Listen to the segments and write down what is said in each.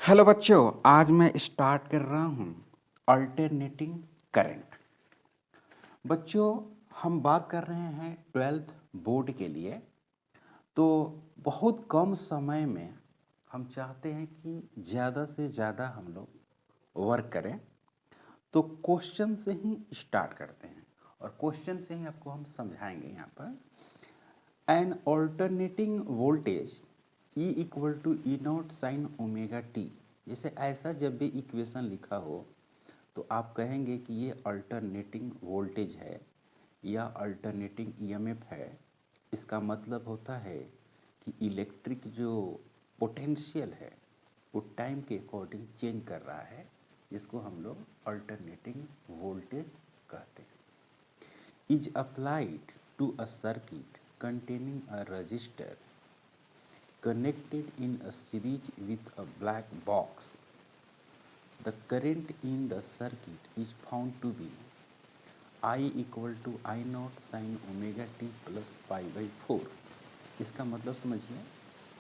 Hello बच्चों, आज मैं स्टार्ट कर रहा हूँ अल्टरनेटिंग करंट। बच्चों, हम बात कर रहे हैं 12th बोर्ड के लिए। तो बहुत कम समय में हम चाहते हैं कि ज़्यादा से ज़्यादा हम लोग वर्क करें, तो क्वेश्चन से ही स्टार्ट करते हैं और क्वेश्चन से ही आपको हम समझाएंगे। यहाँ पर an alternating voltage E equal to E naught sine omega T. जैसे ऐसा जब भी इक्वेशन लिखा हो तो आप कहेंगे कि ये अल्टरनेटिंग वोल्टेज है या अल्टरनेटिंग ईएमएफ है। इसका मतलब होता है कि इलेक्ट्रिक जो पोटेंशियल है वो टाइम के अकॉर्डिंग चेंज कर रहा है, जिसको हम लोग अल्टरनेटिंग वोल्टेज कहते हैं। Is applied to a circuit containing a resistor connected in a series with a black box. The current in the circuit is found to be I equal to I naught sin omega t plus pi by 4. इसका मतलब समझिए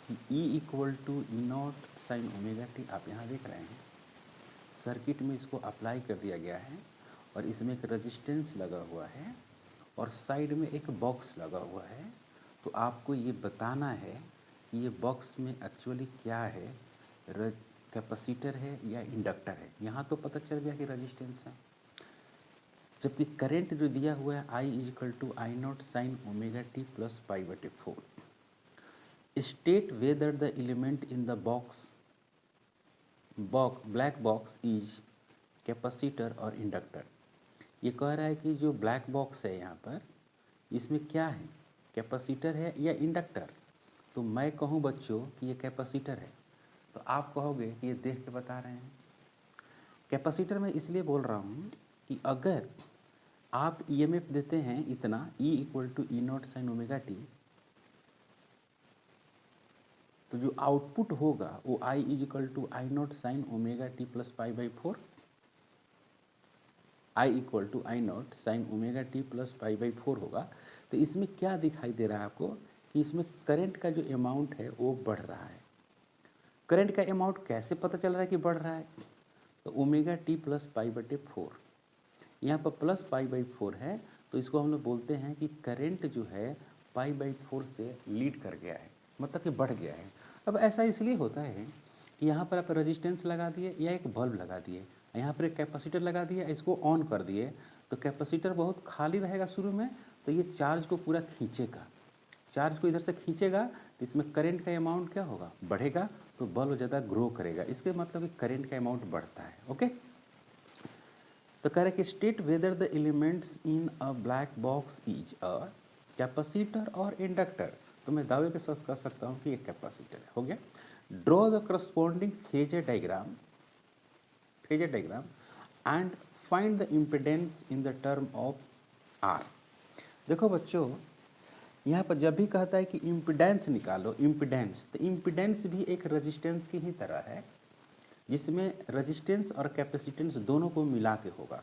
कि E equal to E naught sine omega T आप यहाँ देख रहे हैं। Circuit में इसको अप्लाई कर दिया गया है और इसमें एक रेजिस्टेंस लगा हुआ है और साइड में एक बॉक्स लगा हुआ है। तो आपको ये बताना है कि ये बॉक्स में एक्चुअली क्या है, कैपेसिटर है या इंडक्टर है। यहाँ तो पता चल गया कि रेजिस्टेंस है, जबकि करंट जो दिया हुआ है I equal to I naught sine omega T plus pi बटे 4। State whether the element in the black box is capacitor और इंडक्टर। ये कह रहा है कि जो ब्लैक बॉक्स है यहाँ पर, इसमें क्या है, कैपेसिटर है या इंडक्टर। तो मैं कहूँ बच्चों कि ये कैपेसिटर है, तो आप कहोगे कि ये देख के बता रहे हैं। कैपेसिटर में इसलिए बोल रहा हूँ कि अगर आप ईएमएफ देते हैं इतना E equal to E naught sine omega T, तो जो आउटपुट होगा वो I is equal to I naught sine omega T plus pi by 4। I equal to I naught sine omega T plus pi by 4 होगा। तो इसमें क्या दिखाई दे रहा है आपको कि इसमें करंट का जो अमाउंट है वो बढ़ रहा है। करंट का अमाउंट कैसे पता चल रहा है कि बढ़ रहा है, तो ओमेगा टी प्लस पाई बटे 4, यहाँ पर प्लस पाई बाई 4 है, तो इसको हम लोग बोलते हैं कि करंट जो है पाई बाई 4 से लीड कर गया है, मतलब कि बढ़ गया है। अब ऐसा इसलिए होता है कि यहाँ पर आप रेजिस्टेंस लगा दिए या एक बल्ब लगा दिए, यहाँ पर एक कैपेसिटर लगा दिए, इसको ऑन कर दिए, तो कैपेसिटर बहुत खाली रहेगा शुरू में, तो ये चार्ज को पूरा खींचेगा, चार्ज को इधर से खींचेगा, तो इसमें करंट का अमाउंट क्या होगा, बढ़ेगा, तो बल्ब ज़्यादा ग्रो करेगा। इसके मतलब कि करंट का अमाउंट बढ़ता है। ओके, तो कह रहे कि state whether the elements in a black box is a capacitor और इंडक्टर। तो मैं दावे के साथ कह सकता हूँ कि ये कैपेसिटर है। हो गया। Draw the corresponding phasor diagram and find the impedance in the term of R. देखो बच्चों, यहाँ पर जब भी कहता है कि इम्पिडेंस निकालो, इम्पिडेंस, तो इम्पिडेंस भी एक रेजिस्टेंस की ही तरह है, जिसमें रेजिस्टेंस और कैपेसिटेंस दोनों को मिला के होगा।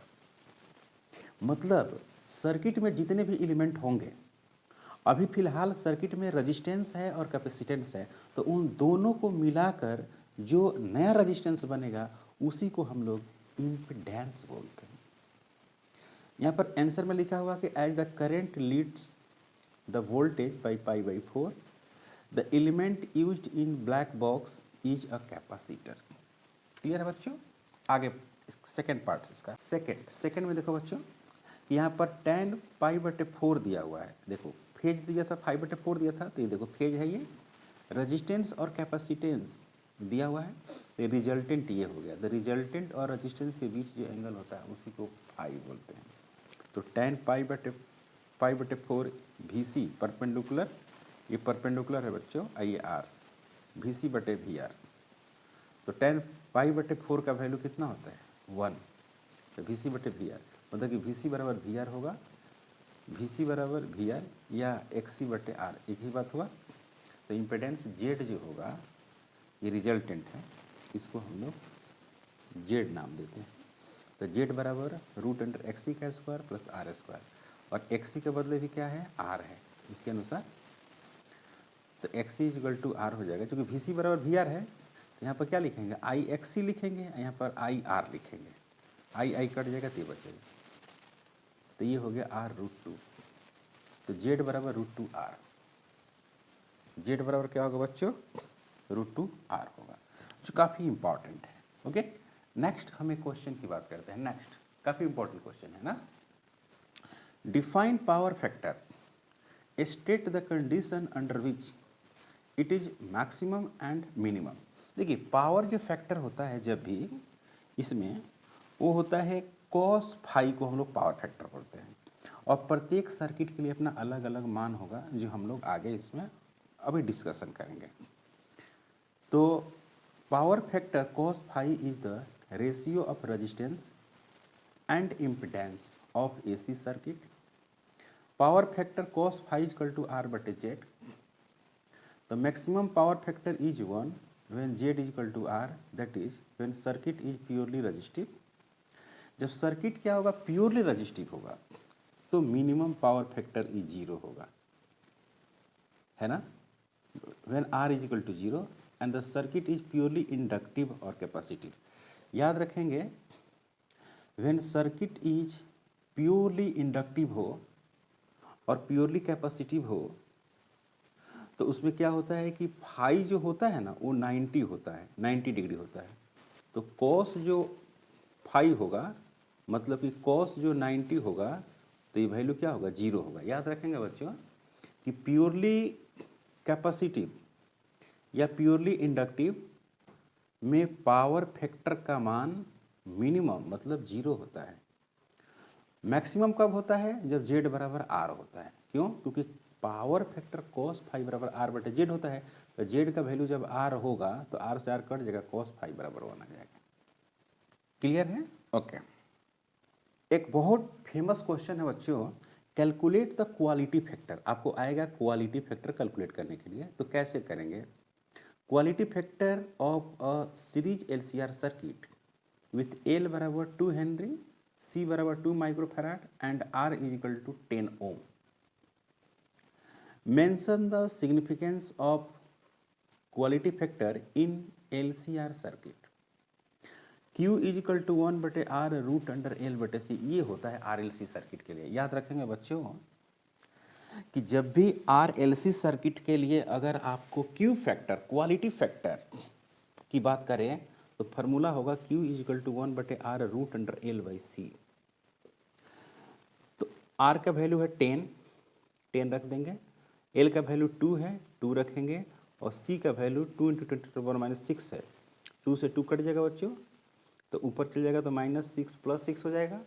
मतलब सर्किट में जितने भी एलिमेंट होंगे, अभी फिलहाल सर्किट में रेजिस्टेंस है और कैपेसिटेंस है, तो उन दोनों को मिलाकर जो नया रेजिस्टेंस बनेगा उसी को हम लोग इम्पिडेंस बोलते हैं। यहाँ पर आंसर में लिखा हुआ कि as the current leads the voltage by pi by 4, the element used in black box is a capacitor. Clear है बच्चों। आगे सेकेंड पार्ट इसका, सेकेंड में देखो बच्चों, यहाँ पर tan पाई बटे 4 दिया हुआ है। देखो फेज दिया था, 5 बटे 4 दिया था, तो ये देखो फेज है, ये रेजिस्टेंस और कैपेसिटेंस दिया हुआ है, तो रिजल्टेंट ये हो गया। द रिजल्टेंट और रेजिस्टेंस के बीच जो एंगल होता है उसी को पाई बोलते हैं। तो tan पाई बटे 4 VC परपेंडिकुलर, ये परपेंडिकुलर है बच्चों, ये R, VC बटे VR। तो tan पाई बटे 4 का वैल्यू कितना होता है, 1। तो VC बटे VR, मतलब कि VC बराबर VR होगा, VC बराबर VR या XC बटे R, एक ही बात हुआ। तो इम्पिडेंस Z जो होगा, ये रिजल्टेंट है, इसको हम लोग Z नाम देते हैं। तो Z बराबर रूट अंडर XC का स्क्वायर प्लस R स्क्वायर, और XC के बदले भी क्या है, R है इसके अनुसार। तो XC इक्वल टू R हो जाएगा, क्योंकि VC बराबर VR है, यहाँ पर क्या लिखेंगे, आई एक्स सी लिखेंगे, यहाँ पर आई आर लिखेंगे, आई कट जाएगा तो ये बचेगा, तो ये हो गया r√2। तो z बराबर √2r, z बराबर क्या होगा बच्चों, √2r होगा, जो काफ़ी इंपॉर्टेंट है। ओके, नेक्स्ट हम एक क्वेश्चन की बात करते हैं। नेक्स्ट काफ़ी इंपॉर्टेंट क्वेश्चन है ना, define power factor, state the condition under which it is maximum and minimum. देखिए पावर जो फैक्टर होता है जब भी इसमें, वो होता है कॉस फाई को हम लोग पावर फैक्टर बोलते हैं, और प्रत्येक सर्किट के लिए अपना अलग अलग मान होगा, जो हम लोग आगे इसमें अभी डिस्कशन करेंगे। तो power factor cos phi is the ratio of resistance and impedance of AC circuit. Power factor cos phi is equal to r बटे z। The maximum power factor is 1 when z is equal to r, that is when circuit is purely resistive। जब circuit क्या होगा, purely resistive होगा, तो minimum power factor is 0 होगा, है ना। when r is equal to 0 and the circuit is purely inductive और capacitive. याद रखेंगे when circuit is purely inductive हो और प्योरली कैपेसिटिव हो, तो उसमें क्या होता है कि फाई जो होता है ना वो 90 होता है, 90 डिग्री होता है। तो कॉस जो फाई होगा, मतलब कि कॉस जो 90 होगा, तो ये वैल्यू क्या होगा, 0 होगा। याद रखेंगे बच्चों कि प्योरली कैपेसिटिव या प्योरली इंडक्टिव में पावर फैक्टर का मान मिनिमम मतलब 0 होता है। मैक्सिमम कब होता है, जब z बराबर r होता है। क्यों, क्योंकि पावर फैक्टर cos फाई बराबर r बटे z होता है, तो z का वैल्यू जब r होगा तो r से r कट जाएगा, cos फाई बराबर 1 आ जाएगा। क्लियर है, ओके। एक बहुत फेमस क्वेश्चन है बच्चों, कैलकुलेट द क्वालिटी फैक्टर। आपको आएगा क्वालिटी फैक्टर कैलकुलेट करने के लिए, तो कैसे करेंगे, quality factor of a series LCR circuit with L बराबर 2 हेनरी, C बराबर 2 microfarad and R is equal to 10 ohm. Mention the significance of quality factor in LCR circuit. Q is equal to 1 बटे R root under L बटे C, ये होता है RLC circuit के लिए। याद रखेंगे बच्चों कि जब भी RLC सर्किट के लिए अगर आपको Q फैक्टर, क्वालिटी फैक्टर की बात करें, तो फार्मूला होगा Q इज इक्वल टू 1 बटे R root under L by C। तो R का वैल्यू है 10 रख देंगे, L का वैल्यू 2 है, 2 रखेंगे, और C का वैल्यू 2 इंटू 10⁻⁶ है। 2 से 2 कट जाएगा बच्चों, तो ऊपर चल जाएगा तो -6 + 6 हो जाएगा,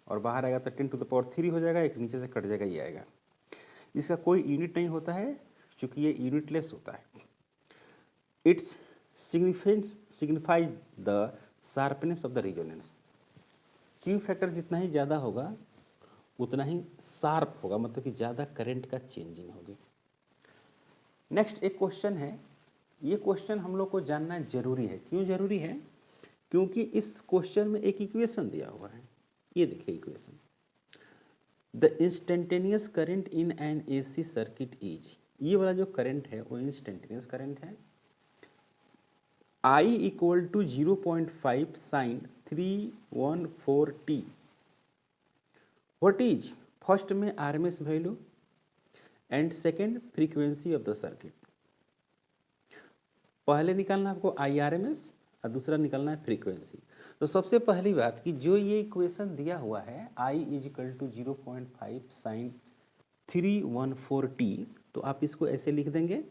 और बाहर आएगा तो 10⁻³ हो जाएगा, एक नीचे से कट जाएगा, ये आएगा। इसका कोई यूनिट नहीं होता है, क्योंकि ये यूनिटलेस होता है। It's signifies the sharpness of the resonance। Q factor जितना ही ज़्यादा होगा उतना ही शार्प होगा, मतलब कि ज़्यादा करंट का चेंजिंग होगी। नेक्स्ट एक क्वेश्चन है, ये क्वेश्चन हम लोग को जानना जरूरी है। क्यों जरूरी है, क्योंकि इस क्वेश्चन में एक इक्वेशन दिया हुआ है। ये देखिए equation, the instantaneous current in an AC circuit is, ये वाला जो करंट है वो इंस्टेंटेनियस करंट है। I equal to 0.5 sin 314t। What is, first में RMS value and second frequency of the circuit. पहले निकालना आपको IRMS और दूसरा निकालना है फ्रीक्वेंसी। तो सबसे पहली बात कि जो ये इक्वेशन दिया हुआ है I is equal to 0.5 sin 314t, तो आप इसको ऐसे लिख देंगे।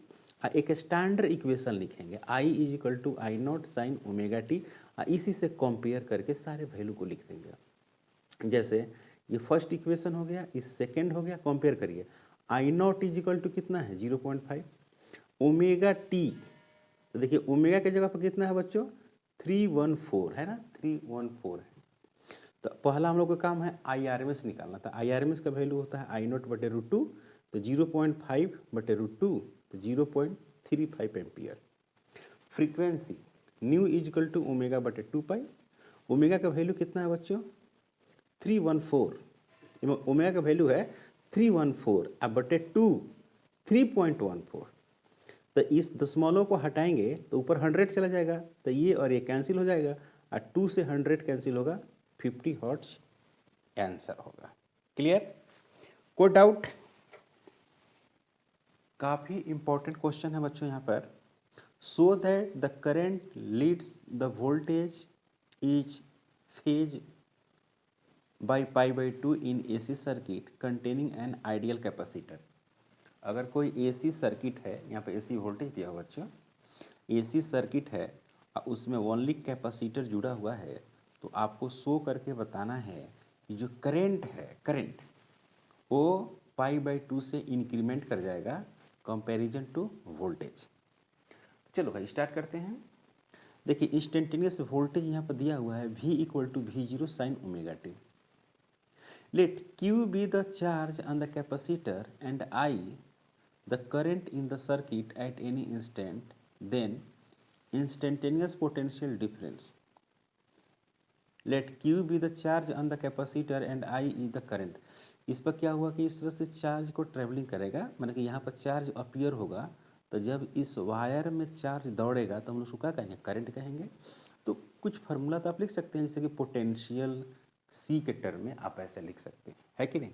एक स्टैंडर्ड इक्वेशन लिखेंगे, I is equal to I0 sin ω t, इसी से कंपेयर करके सारे वैल्यू को लिख देंगे। जैसे ये फर्स्ट इक्वेशन हो गया, इस सेकंड हो गया, कंपेयर करिए। I0 इज इक्वल टू कितना है 0.5, ω t, तो देखिए ओमेगा के जगह पर कितना है बच्चों 314 है ना, 314 है। तो पहला हम लोग का काम है IRMS निकालना था। IRMS का वैल्यू होता है I0 बटे √2, तो 0.5 बटे √2 तो 0.35 ampere. Frequency nu is equal to omega बटे 2 पाई। ओमेगा का वैल्यू कितना है बच्चों 314, ओमेगा का वैल्यू है 314 अब बटे 2 3.14। तो इस दशमलव को हटाएंगे तो ऊपर 100 चला जाएगा, तो ये और ये कैंसिल हो जाएगा और 2 से 100 कैंसिल होगा, 50 हर्ट्ज आंसर होगा। क्लियर? कोई डाउट? काफ़ी इंपॉर्टेंट क्वेश्चन है बच्चों यहाँ पर। So that the current leads the voltage is phase by π/2 in AC circuit containing an ideal capacitor. अगर कोई AC सर्किट है, यहाँ पे AC वोल्टेज दिया हुआ बच्चों, AC सर्किट है और उसमें ओनली कैपेसिटर जुड़ा हुआ है, तो आपको शो करके बताना है कि जो करंट है, करंट वो π/2 से इंक्रीमेंट कर जाएगा कंपैरिजन टू वोल्टेज। चलो भाई स्टार्ट करते हैं। देखिए इंस्टेंटेनियस वोल्टेज यहाँ पर दिया हुआ है V = V0 sin ω t। Let Q be the charge on the capacitor and I the current in the circuit at any instant, then instantaneous potential difference. Let Q be the charge on the capacitor and I is the current। इस पर क्या हुआ कि इस तरह से charge को travelling करेगा, मतलब कि यहाँ पर चार्ज अपीयर होगा, तो जब इस वायर में चार्ज दौड़ेगा तो हम लोग उसको क्या कहेंगे, करंट कहेंगे। तो कुछ फार्मूला तो आप लिख सकते हैं, जैसे कि पोटेंशियल C के टर्म में आप ऐसे लिख सकते हैं, है कि नहीं।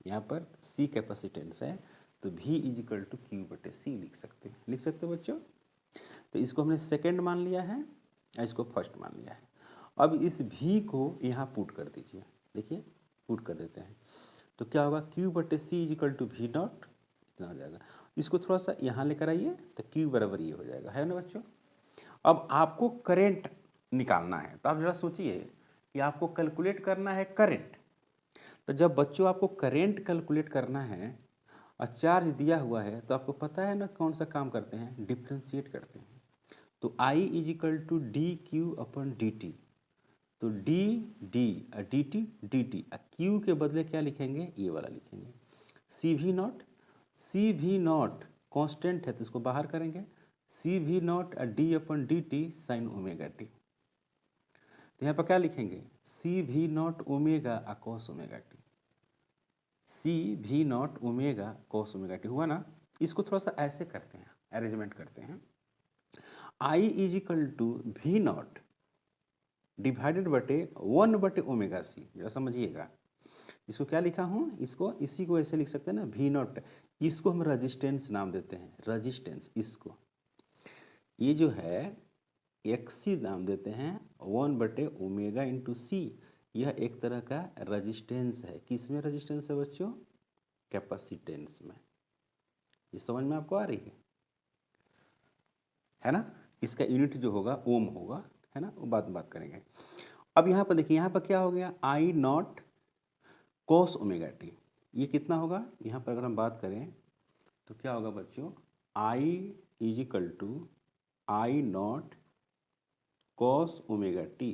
यहाँ पर C कैपेसिटेंस है तो V = Q/C लिख सकते हैं बच्चों। तो इसको हमने सेकेंड मान लिया है और इसको फर्स्ट मान लिया है। अब इस V को यहाँ पुट कर दीजिए, देखिए पुट कर देते हैं तो क्या होगा, Q/C = V0 इतना हो जाएगा। इसको थोड़ा सा यहाँ लेकर आइए तो Q बराबर ये हो जाएगा, है ना बच्चों। अब आपको करंट निकालना है, तो आप जरा सोचिए कि आपको कैलकुलेट करना है करंट। तो जब बच्चों आपको करंट कैलकुलेट करना है और चार्ज दिया हुआ है, तो आपको पता है ना कौन सा काम करते हैं, डिफ्रेंशिएट करते हैं। तो I = dQ/dt, तो डी और dt Q के बदले क्या लिखेंगे, ये वाला लिखेंगे, CV0 कांस्टेंट है तो इसको बाहर करेंगे, CV0 और d/dt sin ω t। तो यहाँ पर क्या लिखेंगे, CV0 omega cos ω t, CV0 omega cos ω t हुआ ना। इसको थोड़ा सा ऐसे करते हैं, अरेंजमेंट करते हैं। I = V0 डिवाइडेड बटे 1/ωc। जरा समझिएगा, इसको क्या लिखा हूँ, इसको इसी को ऐसे लिख सकते हैं ना, V0। इसको हम रेजिस्टेंस नाम देते हैं, रेजिस्टेंस। इसको ये जो है XC नाम देते हैं, 1/ω × C। यह एक तरह का रेजिस्टेंस है। किस में रेजिस्टेंस है बच्चों, कैपेसिटेंस में। ये समझ में आपको आ रही है ना। इसका यूनिट जो होगा ओम होगा, है ना, वो बात करेंगे। अब यहाँ पर देखिए, यहाँ पर क्या हो गया, I0 cos ω t। ये कितना होगा, यहाँ पर अगर हम बात करें तो क्या होगा बच्चों, I = I0 cos ω t।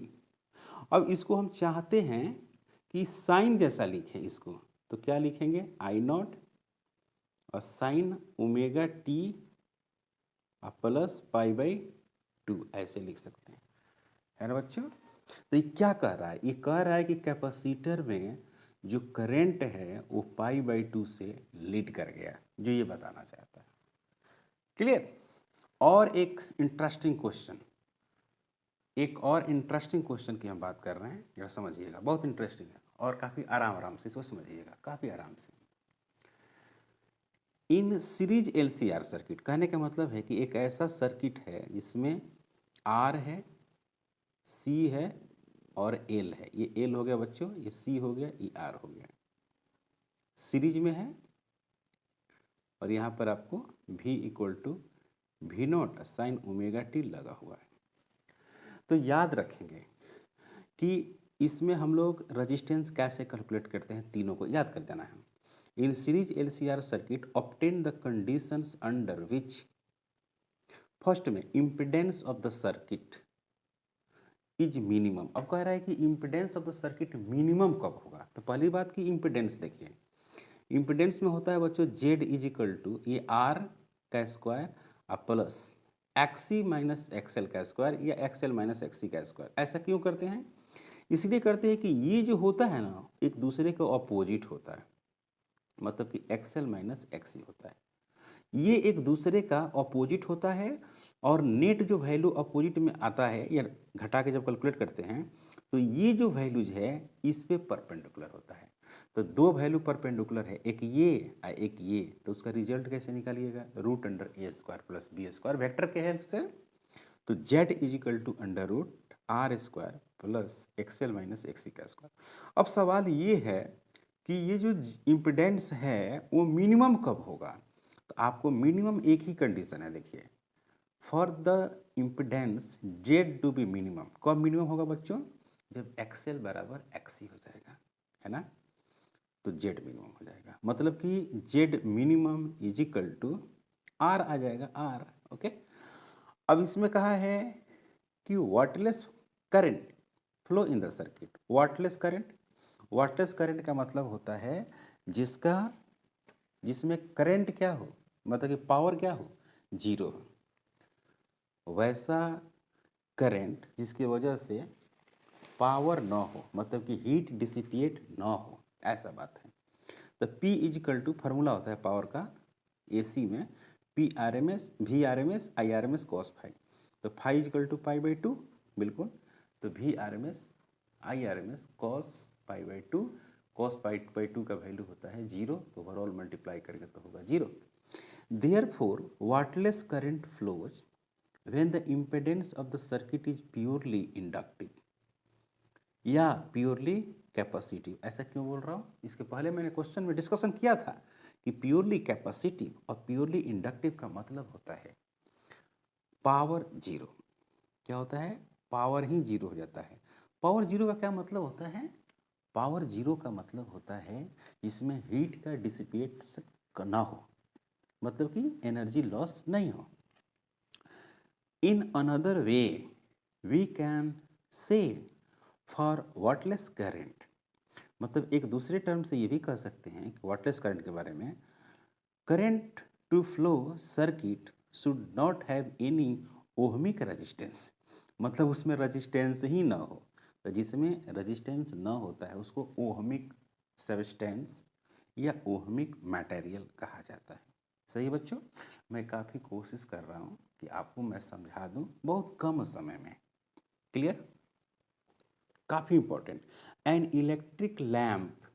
अब इसको हम चाहते हैं कि साइन जैसा लिखें इसको, तो क्या लिखेंगे, I0 और साइन ω t प्लस π/2 ऐसे लिख सकते हैं, है ना बच्चों। तो ये क्या कह रहा है, ये कह रहा है कि कैपेसिटर में जो करंट है वो π/2 से लीड कर गया, जो ये बताना चाहता है। क्लियर? और एक इंटरेस्टिंग क्वेश्चन की हम बात कर रहे हैं, यह समझिएगा, बहुत इंटरेस्टिंग है और काफ़ी आराम से इसको समझिएगा, काफ़ी आराम से। इन सीरीज LCR सर्किट, कहने का मतलब है कि एक ऐसा सर्किट है जिसमें R है, C है और L है। ये L हो गया बच्चों, ये C हो गया, ये R हो गया, सीरीज में है। और यहाँ पर आपको V = V0 sin ω t लगा हुआ है। तो याद रखेंगे कि इसमें हम लोग रेजिस्टेंस कैसे कैलकुलेट करते हैं, तीनों को याद कर देना है। In series LCR circuit obtain the conditions under which, first में impedance of the circuit is minimum. अब कह रहा है कि impedance of the circuit minimum कब होगा, तो पहली बात की इम्पीडेंस देखिए, इम्पीडेंस में होता है बच्चों Z = ये R का स्क्वायर प्लस XC - XL का स्क्वायर या XL - XC का स्क्वायर। ऐसा क्यों करते हैं, इसलिए करते हैं कि ये जो होता है ना एक दूसरे के अपोजिट होता है, मतलब कि XL - XC होता है। ये एक दूसरे का अपोजिट होता है और नेट जो वैल्यू अपोजिट में आता है या घटा के जब कैलकुलेट करते हैं तो ये जो वैल्यूज है इस पे परपेंडिकुलर होता है। तो दो वैल्यू परपेंडिकुलर है, एक ये और एक ये, तो उसका रिजल्ट कैसे निकालिएगा? Root under A square plus B square vector के हेल्प से। तो z is equal to under root R square plus XL minus XC का स्क्वायर। अब सवाल ये है कि ये जो इम्पिडेंस है वो मिनिमम कब होगा? तो आपको मिनिमम एक ही कंडीशन है, देखिए, for the impedance Z to be minimum. कब मिनिमम होगा बच्चों? जब एक्सएल बराबर एक्सी हो जाएगा, है ना, तो जेड मिनिमम हो जाएगा। मतलब कि Z minimum is equal to R आ जाएगा, आर। ओके, अब इसमें कहा है कि wattless current flow in the circuit. Wattless current, wattless current का मतलब होता है जिसमें करंट क्या हो, मतलब कि पावर क्या हो, जीरो हो। वैसा करंट जिसकी वजह से पावर ना हो, मतलब कि हीट डिसिपिएट ना हो, ऐसा बात है। तो P इजिकल टू फार्मूला होता है पावर का AC में P RMS V RMS I RMS cos phi. तो phi is equal to pi by two, बिल्कुल। तो V RMS I RMS cos pi by two, cos pi by two का value होता है जीरो, तो ओवरऑल मल्टीप्लाई करेंगे तो होगा zero. Therefore wattless current flows when the impedance of the circuit is purely inductive या प्योरली कैपेसिटिव। ऐसा क्यों बोल रहा हूँ? इसके पहले मैंने क्वेश्चन में डिस्कशन किया था कि प्योरली कैपेसिटिव और प्योरली इंडक्टिव का मतलब होता है पावर जीरो। क्या होता है? पावर ही जीरो हो जाता है। पावर जीरो का क्या मतलब होता है? पावर जीरो का मतलब होता है इसमें हीट का डिसिपेट ना हो, मतलब कि एनर्जी लॉस नहीं हो। In another way we can say for wattless current, मतलब एक दूसरे टर्म से ये भी कह सकते हैं कि वाटलेस करंट के बारे में, current to flow circuit should not have any ohmic resistance, मतलब उसमें रेजिस्टेंस ही ना हो। तो जिसमें रेजिस्टेंस ना होता है उसको ओहमिक सब्सटेंस या ओहमिक मटेरियल कहा जाता है। सही बच्चों, मैं काफ़ी कोशिश कर रहा हूँ कि आपको मैं समझा दूँ बहुत कम समय में। क्लियर? काफ़ी important. An electric lamp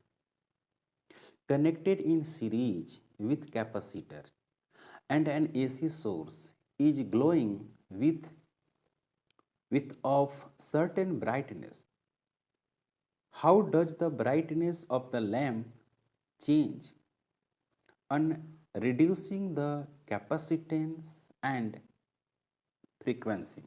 connected in series with capacitor and an AC source is glowing with of certain brightness. How does the brightness of the lamp change on reducing the capacitance and frequency?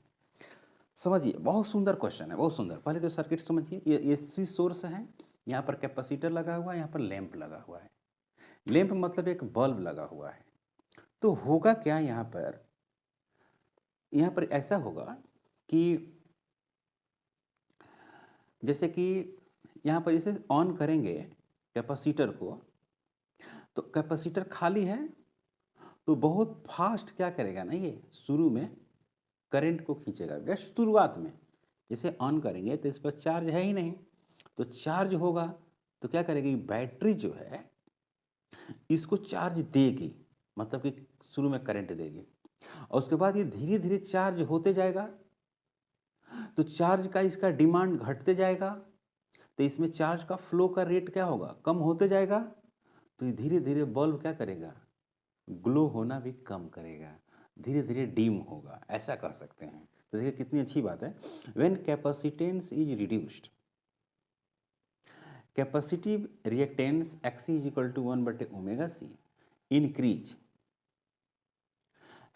समझिए, बहुत सुंदर question है, बहुत सुंदर। पहले तो circuit समझिए, ये एसी सोर्स है, यहाँ पर कैपेसिटर लगा हुआ है, यहाँ पर लैंप लगा हुआ है। लैंप मतलब एक बल्ब लगा हुआ है। तो होगा क्या यहाँ पर ऐसा होगा कि जैसे कि यहाँ पर जैसे ऑन करेंगे कैपेसिटर को, तो कैपेसिटर खाली है तो बहुत फास्ट क्या करेगा ना, ये शुरू में करंट को खींचेगा। जस्ट शुरुआत में जैसे ऑन करेंगे तो इस पर चार्ज है ही नहीं, तो चार्ज होगा तो क्या करेगी, बैटरी जो है इसको चार्ज देगी, मतलब कि शुरू में करंट देगी, और उसके बाद ये धीरे धीरे चार्ज होते जाएगा। तो चार्ज का इसका डिमांड घटते जाएगा, तो इसमें चार्ज का फ्लो का रेट क्या होगा, कम होते जाएगा। तो ये धीरे धीरे बल्ब क्या करेगा, ग्लो होना भी कम करेगा, धीरे धीरे डीम होगा, ऐसा कह सकते हैं। तो देखिए कितनी अच्छी बात है। When capacitance is reduced, capacitive reactance XC is equal to 1/ω/c increase,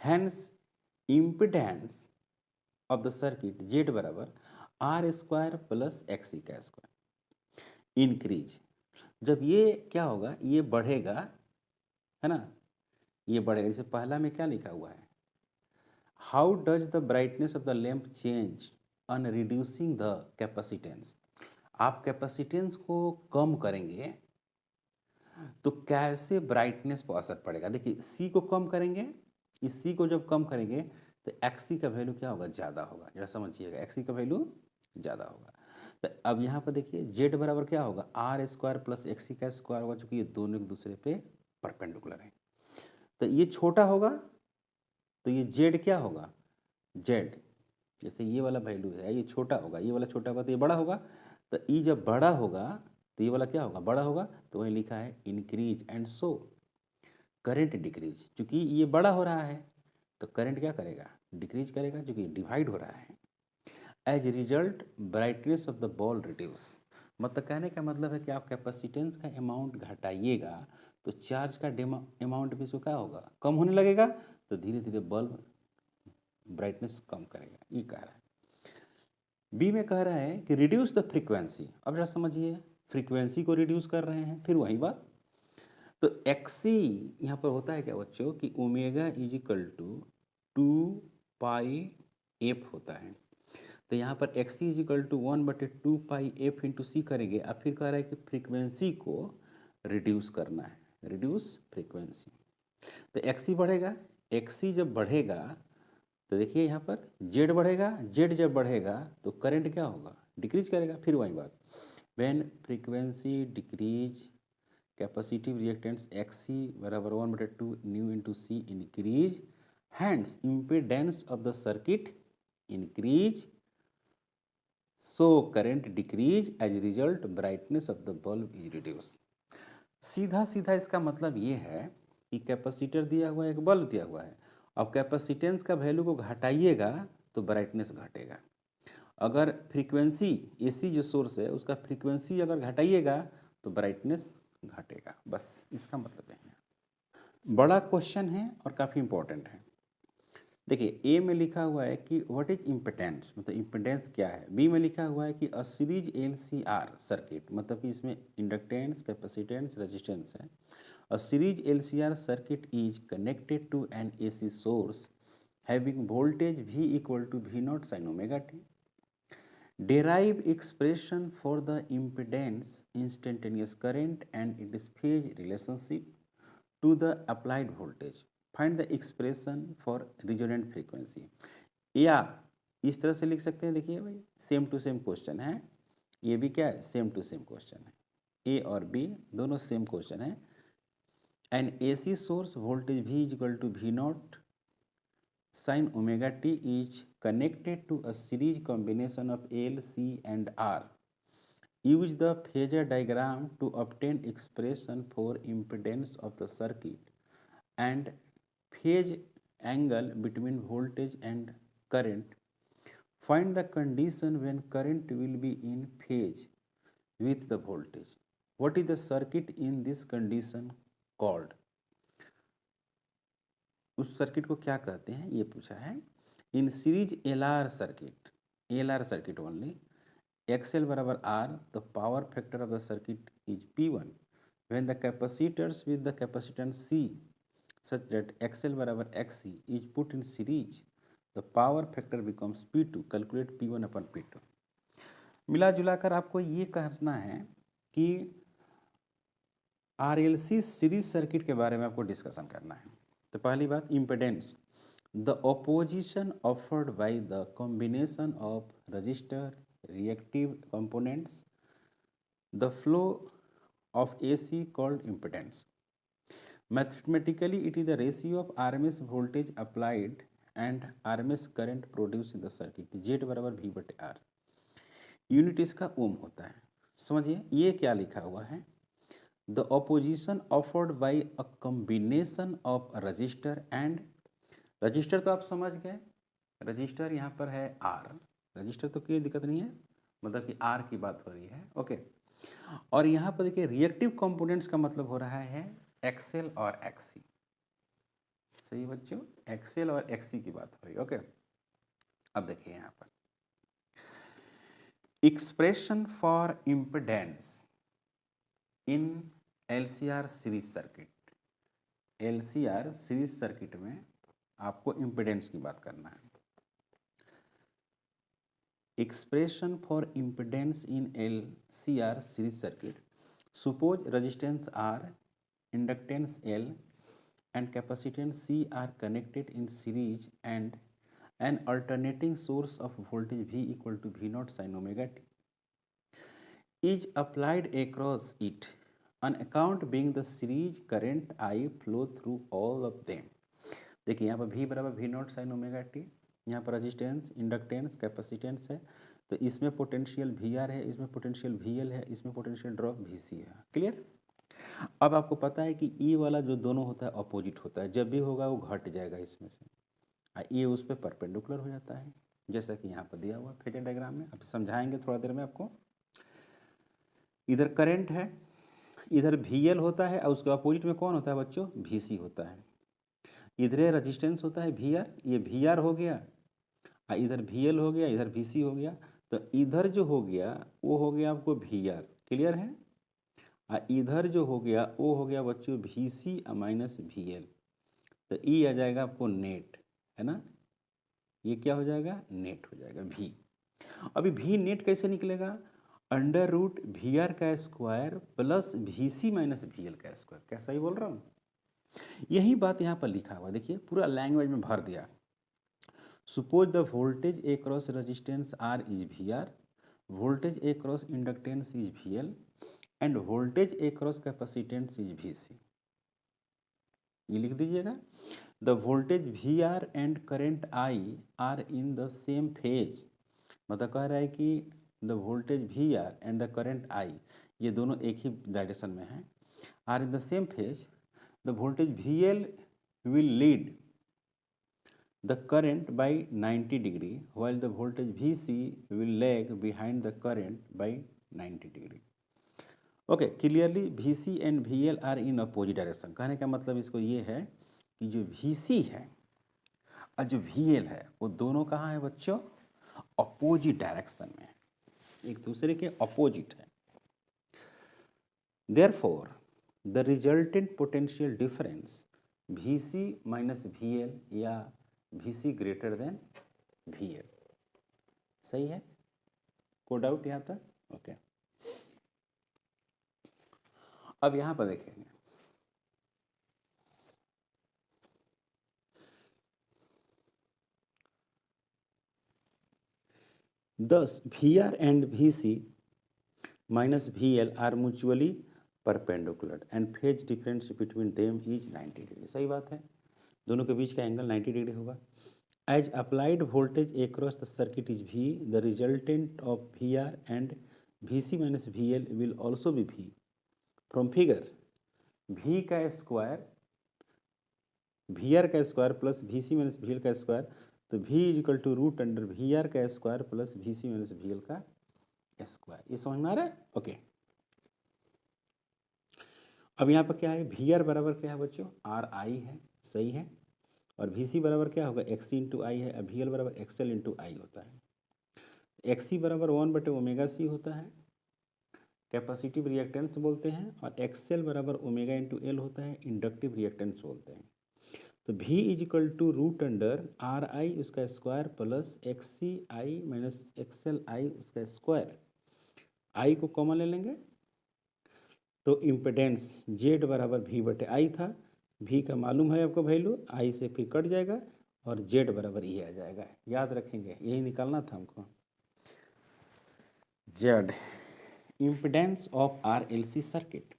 hence impedance of the circuit Z बराबर आर स्क्वायर प्लस एक्सी का स्क्वायर इंक्रीज। जब ये क्या होगा, ये बढ़ेगा, है ना, ये बढ़ेगा। जैसे पहला में क्या लिखा हुआ है, how does the brightness of the lamp change on reducing the capacitance. आप कैपेसिटेंस को कम करेंगे तो कैसे ब्राइटनेस पर असर पड़ेगा। देखिए सी को कम करेंगे, इस सी को जब कम करेंगे तो एक्सी का वैल्यू क्या होगा, ज़्यादा होगा। जरा समझिएगा, एक्सी का वैल्यू ज़्यादा होगा। तो अब यहाँ पर देखिए जेड बराबर क्या होगा, आर स्क्वायर प्लस एक्सी का स्क्वायर होगा, चूँकि ये दोनों एक दूसरे पे परपेंडिकुलर है। तो ये छोटा होगा तो ये जेड क्या होगा, जेड। जैसे ये वाला वैल्यू है ये छोटा होगा, ये वाला छोटा होगा तो ये बड़ा होगा, तो ई जब बड़ा होगा तो ये वाला क्या होगा, बड़ा होगा। तो वही लिखा है increase and so current decrease. चूंकि ये बड़ा हो रहा है तो करंट क्या करेगा, डिक्रीज करेगा, क्योंकि डिवाइड हो रहा है। As result brightness of the bulb reduce. मतलब कहने का मतलब है कि आप कैपेसिटेंस का अमाउंट घटाइएगा तो चार्ज का अमाउंट भी इसको क्या होगा, कम होने लगेगा, तो धीरे धीरे बल्ब ब्राइटनेस कम करेगा, ये कह रहा है। बी में कह रहा है कि रिड्यूस द फ्रीक्वेंसी। अब जरा समझिए, फ्रीक्वेंसी को रिड्यूस कर रहे हैं, फिर वही बात। तो एक्सी यहाँ पर होता है क्या बच्चों कि omega is equal to 2πf होता है। तो यहाँ पर XC is equal to 1/2πf into C करेंगे। अब फिर कह रहा है कि फ्रीक्वेंसी को रिड्यूस करना है, रिड्यूस फ्रीक्वेंसी। तो एक्सी बढ़ेगा, एक्सी जब बढ़ेगा तो देखिए यहाँ पर जेड बढ़ेगा, जेड जब बढ़ेगा तो करंट क्या होगा, डिक्रीज करेगा। फिर वही बात, when frequency decrease capacitive reactance XC बराबर 1/2 nu into C increase, hence impedance of the circuit increase, so current decrease, as result brightness of the bulb is reduce. सीधा सीधा इसका मतलब ये है कि कैपेसिटर दिया हुआ है, एक बल्ब दिया हुआ है, अब कैपेसिटेंस का वैल्यू को घटाइएगा तो ब्राइटनेस घटेगा। अगर फ्रीक्वेंसी AC जो सोर्स है उसका फ्रीक्वेंसी अगर घटाइएगा तो ब्राइटनेस घटेगा, बस इसका मतलब है। बड़ा क्वेश्चन है और काफ़ी इंपॉर्टेंट है। देखिए ए में लिखा हुआ है कि व्हाट इज इम्पिडेंस, मतलब इम्पिडेंस क्या है। बी में लिखा हुआ है कि अ सीरीज LCR सर्किट, मतलब कि इसमें इंडक्टेंस, कैपेसिटेंस, रेजिस्टेंस है। A series LCR circuit is connected to an AC source having voltage V equal to V0 sin omega t. Derive expression for the impedance, instantaneous current and its phase relationship to the applied voltage. Find the expression for resonant frequency. या इस तरह से लिख सकते हैं, देखिए भाई same to same question है, ये भी क्या है, सेम टू सेम क्वेश्चन है। ए और बी दोनों सेम क्वेश्चन है। An AC source voltage V is equal to V0 sin omega t is connected to a series combination of L, C and R. Use the phasor diagram to obtain expression for impedance of the circuit and phase angle between voltage and current. Find the condition when current will be in phase with the voltage. What is the circuit in this condition called? उस circuit को क्या कहते हैं ये पूछा है। In series LR circuit only, XL बराबर R, the power factor of the circuit is P1 when the capacitors with the capacitance C such that XL बराबर XC is put in series, the power factor becomes P2. Calculate P1 upon P2. मिला जुलाकर आपको ये कहना है कि RLC series circuit के बारे में आपको डिस्कशन करना है। तो पहली बात impedance, the opposition offered by the combination of register reactive components, the flow of AC called impedance. Mathematically, it is the ratio of RMS voltage applied and RMS current produced in the circuit. Z बराबर V/R। Unit इसका ओम होता है। समझिए ये क्या लिखा हुआ है, the opposition offered by a combination of register and, register तो आप समझ गए, रजिस्टर यहाँ पर है R, रजिस्टर तो कोई दिक्कत नहीं है, मतलब कि R की बात हो रही है, ओके। और यहाँ पर देखिए रिएक्टिव कंपोनेंट्स का मतलब हो रहा है XL और XC। सही बच्चों, XL और XC की बात हो रही है, ओके। अब देखिए यहाँ पर expression for impedance in LCR series circuit. LCR series circuit में आपको इम्पिडेंस की बात करना है। Expression for impedance in LCR series circuit, suppose resistance R, inductance L and capacitance C are connected in series and an alternating source of voltage V equal to V0 sin omega t is applied across it. an account being the series current I flow through all of them। देखिए यहाँ पर V बराबर V not sine omega T, यहाँ पर resistance, inductance, capacitance है, तो इसमें potential VR है, इसमें पोटेंशियल VL है, इसमें पोटेंशियल ड्रॉप VC है। क्लियर। अब आपको पता है कि E वाला जो दोनों होता है अपोजिट होता है, जब भी होगा वो घट जाएगा इसमें से, ये उस पर परपेंडिकुलर हो जाता है, जैसा कि यहाँ पर दिया हुआ फेजर डायग्राम में। अब समझाएंगे थोड़ा देर में आपको। इधर करंट है, इधर VL होता है, और उसके अपोजिट में कौन होता है बच्चों? VC होता है। इधर रेजिस्टेंस होता है VR, ये VR हो गया, इधर VL हो गया, इधर VC हो गया, तो इधर जो हो गया वो हो गया आपको VR। क्लियर है। इधर जो हो गया वो हो गया बच्चों VC माइनस VL, तो ई आ जाएगा आपको नेट, है ना। ये क्या हो जाएगा? नेट हो जाएगा V। अभी V नेट कैसे निकलेगा? अंडर रूट VR का square plus VC minus VL का स्क्वायर। कैसा ही बोल रहा हूँ, यही बात यहाँ पर लिखा हुआ, देखिए पूरा लैंग्वेज में भर दिया। Suppose the voltage across resistance R is VR, voltage across inductance is VL, and voltage across capacitance is VC। ये लिख दीजिएगा। The voltage VR and current I are in the same phase, मतलब कह रहा है कि the voltage VR and the current I, ये दोनों एक ही डायरेक्शन में हैं, are in the same phase. The voltage VL will lead the current by 90 degree while the voltage VC will lag behind the current by 90 degree। Okay, clearly VC and VL are in opposite direction. कहने का मतलब इसको ये है कि जो VC है और जो VL है वो दोनों कहाँ है बच्चों? अपोजिट डायरेक्शन में, एक दूसरे के अपोजिट है। Therefore the resultant potential difference VC minus VL या VC ग्रेटर देन VL। सही है, कोई डाउट यहाँ तक? ओके। अब यहाँ पर देखेंगे, thus VR and VC minus VL are mutually perpendicular and phase difference between them is 90 degree. सही बात है, दोनों के बीच का एंगल 90 डिग्री होगा। As applied voltage across the circuit is V, the resultant of VR and VC minus VL will also be V। From figure, V का square VR का square plus VC minus VL का square, तो V is equal to root under VR का square plus VC minus VL का square. ये समझ में आ रहा है? ओके। अब यहाँ पर क्या है? VR बराबर क्या है बच्चों? RI है, सही है, और VC बराबर क्या होगा? XC इंटू आई है, VL बराबर XL इंटू आई होता है। XC बराबर 1/ओमेगा C होता है, कैपेसिटिव रिएक्टेंस बोलते हैं, और XL बराबर ओमेगा इंटू L होता है, इंडक्टिव रिएक्टेंस बोलते हैं। तो V is equal to root under RI उसका square plus XCI minus XLI उसका स्क्वायर। I को कॉमन ले लेंगे तो इम्पिडेंस Z बराबर V/I था, V का मालूम है आपको वैल्यू, I से फिर कट जाएगा और Z बराबर ये आ जाएगा। याद रखेंगे, यही निकालना था हमको। Z impedance of RLC circuit,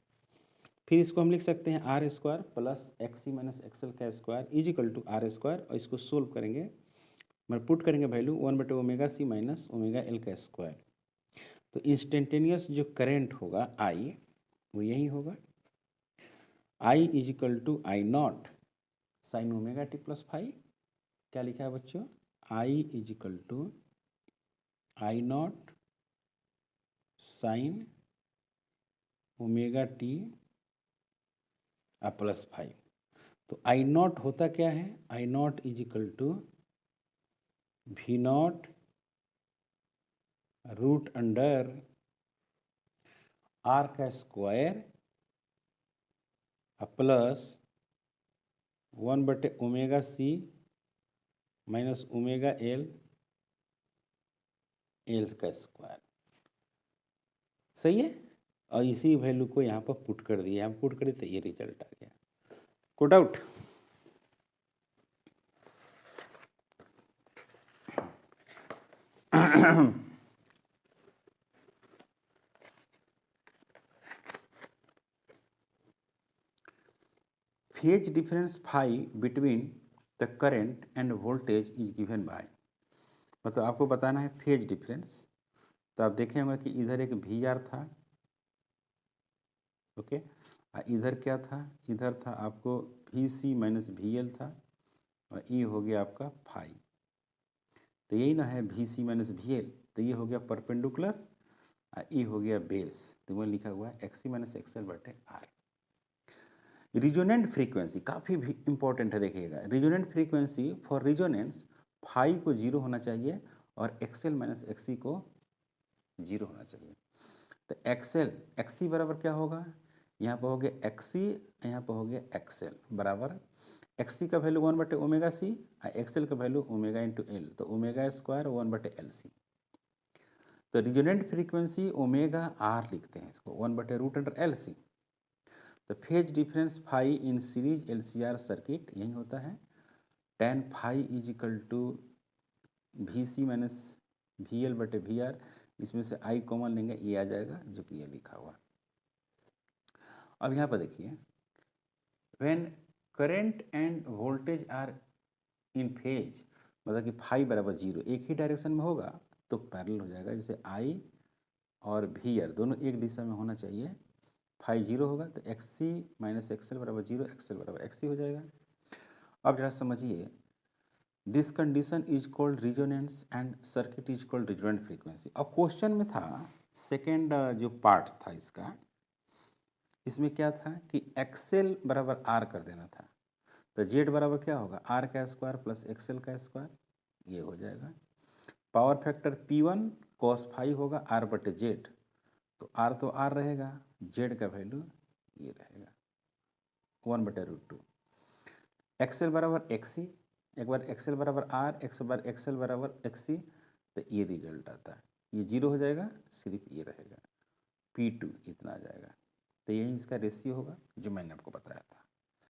फिर इसको हम लिख सकते हैं R square plus XC minus XL का square is equal to R square, और इसको सोल्व करेंगे, मतलब पुट करेंगे वैल्यू 1/ओमेगा C माइनस ओमेगा L का स्क्वायर। तो इंस्टेंटेनियस जो करंट होगा I वो यही होगा, I is equal to I naught sine omega T plus five. क्या लिखा है बच्चों? I is equal to I naught sine omega T plus 5। तो आई नॉट होता क्या है? I naught is equal to V naught root under R का square plus 1/ओमेगा C माइनस ओमेगा L का स्क्वायर। सही है, और इसी वैल्यू को यहाँ पर पुट कर दिया, यहाँ पुट करें तो ये रिजल्ट आ गया। को doubt? Phase difference phi between the current and voltage is given by, मतलब आपको बताना है फेज डिफरेंस। तो आप देखे होंगे कि इधर एक वी आर था, ओके, इधर क्या था, इधर था आपको V C minus V L था, और ई हो गया आपका फाई। तो यही ना है V C minus V L, तो ये हो गया परपेंडिकुलर, ई हो गया बेस, तो वह लिखा हुआ है एक्स सी माइनस एक्सएल बटे आर। रिजोनेंट फ्रीक्वेंसी काफ़ी इंपॉर्टेंट है, देखिएगा resonant frequency for resonance phi को जीरो होना चाहिए और एक्सएल माइनस एक्सी को जीरो होना चाहिए। तो एक्सएल एक्सी बराबर क्या होगा, यहाँ पर हो गया एक्सी, यहाँ पर हो गया एक्सएल बराबर एक्सी का वैल्यू 1/ओमेगा सी और एक्सएल का वैल्यू ओमेगा इंटू एल, तो ओमेगा स्क्वायर 1/LC। तो रिजोनेंट फ्रीक्वेंसी ओमेगा आर लिखते हैं इसको 1/√LC। तो phase difference phi in series LCR circuit यही होता है tan phi is equal to V C minus V L बटे वी आर, इसमें से आई कॉमन लेंगे, ये आ जाएगा जो कि ये लिखा हुआ। अब यहाँ पर देखिए, when current and voltage are in phase, मतलब कि फाई बराबर जीरो, एक ही डायरेक्शन में होगा तो पैरेलल हो जाएगा, जैसे आई और वी आर दोनों एक दिशा में होना चाहिए, फाई जीरो होगा तो एक्स सी माइनस एक्सएल बराबर जीरो, एक्सएल बराबर एक्स सी हो जाएगा। अब जरा समझिए, this condition is called resonance and circuit is called resonant frequency. अब क्वेश्चन में था सेकेंड जो पार्ट था इसका, इसमें क्या था कि एक्सएल बराबर आर कर देना था, तो जेड बराबर क्या होगा, आर का स्क्वायर प्लस एक्सएल का स्क्वायर, ये हो जाएगा। Power factor P1 cos phi होगा आर बटे जेड, तो आर तो आर रहेगा, जेड का वैल्यू ये रहेगा 1/√2। एक्सएल बराबर एक्सी, एक बार एक्सएल बराबर आर, एक बार एक्सएल बराबर एक्सी, तो ये रिजल्ट आता है, ये जीरो हो जाएगा, सिर्फ ये रहेगा P2 इतना आ जाएगा। तो यही इसका रेशियो होगा जो मैंने आपको बताया था।